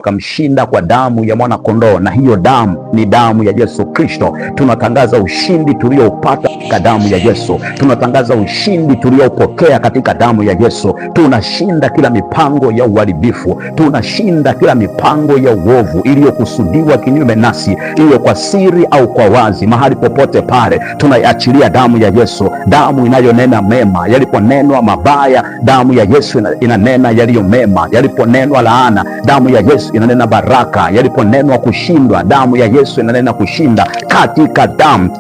Kamshinda kwa damu ya mwana kondoo, na hiyo damu ni damu ya Yesu Kristo. Tunatangaza ushindi tulioupata katika damu ya Yesu. Tunatangaza ushindi tuliopokea katika damu ya Yesu. Tunashinda kila mipango ya uharibifu, tunashinda kila mipango ya uovu iliyokusudiwa kinyume nasi, iwe kwa siri au kwa wazi. Mahali popote pale tunaiachilia damu ya Yesu, damu inayonena mema. Yaliponenwa mabaya, damu ya Yesu inanena yaliyo mema. Yaliponenwa laana, damu ya Yesu inanena baraka. Yaliponenwa kushindwa, damu ya Yesu inanena kushinda. Katika damu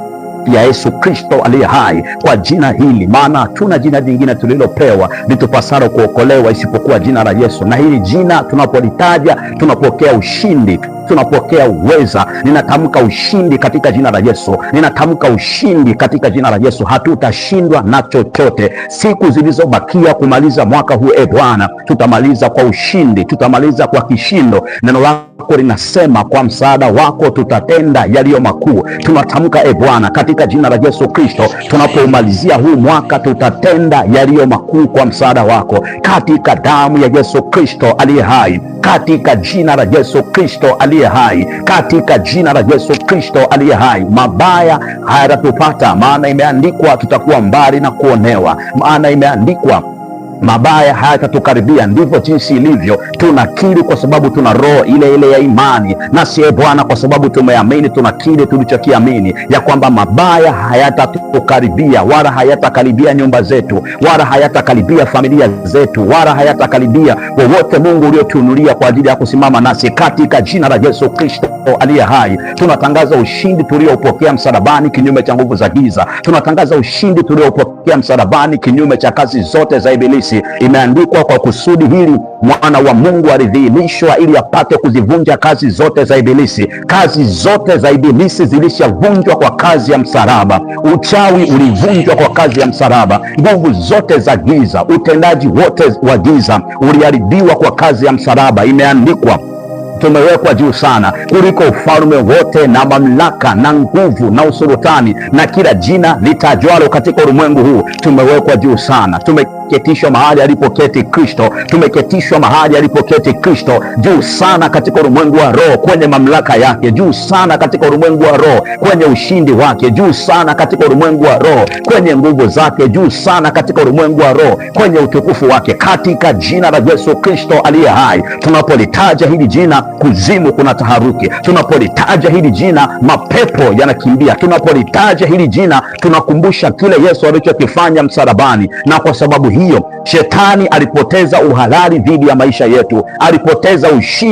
ya Yesu Kristo aliye hai, kwa jina hili, maana hatuna jina jingine tulilopewa litupasalo kuokolewa isipokuwa jina la Yesu. Na hili jina tunapolitaja tunapokea ushindi, tunapokea uweza. Ninatamka ushindi katika jina la Yesu, ninatamka ushindi katika jina la Yesu. Hatutashindwa na chochote. Siku zilizobakia kumaliza mwaka huu, Bwana, tutamaliza kwa ushindi, tutamaliza kwa kishindo. Neno lako linasema kwa msaada wako tutatenda yaliyo makuu. Tunatamka Bwana, katika jina la Yesu Kristo, tunapoumalizia huu mwaka tutatenda yaliyo makuu kwa msaada wako, katika damu ya Yesu Kristo aliye hai, katika jina la Yesu Kristo aliye hai, katika jina la Yesu Kristo aliye hai. Mabaya hayatatupata, maana imeandikwa tutakuwa mbali na kuonewa, maana imeandikwa mabaya hayatatukaribia. Ndivyo jinsi ilivyo. Tunakiri kwa sababu tuna roho ile ile ya imani, nasi Bwana, kwa sababu tumeamini, tunakiri tulichokiamini, ya kwamba mabaya hayatatukaribia, wala hayatakaribia nyumba zetu, wala hayatakaribia familia zetu, wala hayatakaribia wowote, Mungu, uliotunulia kwa ajili ya kusimama nasi, katika jina la Yesu Kristo aliye hai. Tunatangaza ushindi tuliopokea msalabani kinyume cha nguvu za giza. Tunatangaza ushindi tuliopokea msalabani kinyume cha kazi zote za ibilisi. Imeandikwa, kwa kusudi hili mwana wa Mungu alidhihirishwa ili apate kuzivunja kazi zote za ibilisi. Kazi zote za ibilisi zilishavunjwa kwa kazi ya msalaba. Uchawi ulivunjwa kwa kazi ya msalaba. Nguvu zote za giza, utendaji wote wa giza uliharibiwa kwa kazi ya msalaba. Imeandikwa, tumewekwa juu sana kuliko ufalme wote na mamlaka na nguvu na usultani na kila jina litajwalo katika ulimwengu huu. Tumewekwa juu sana. Tumeketishwa mahali alipoketi Kristo. Tumeketishwa mahali alipoketi Kristo, juu sana katika ulimwengu wa roho, kwenye mamlaka yake, juu sana katika ulimwengu wa roho, kwenye ushindi wake, juu sana katika ulimwengu wa roho, kwenye nguvu zake, juu sana katika ulimwengu wa roho, kwenye utukufu wake, katika jina la Yesu Kristo aliye hai. Tunapolitaja hili jina, kuzimu kuna taharuki. Tunapolitaja hili jina, mapepo yanakimbia. Tunapolitaja hili jina, tunakumbusha kile Yesu alichokifanya msalabani, na kwa sababu hiyo shetani alipoteza uhalali dhidi ya maisha yetu, alipoteza ushindi.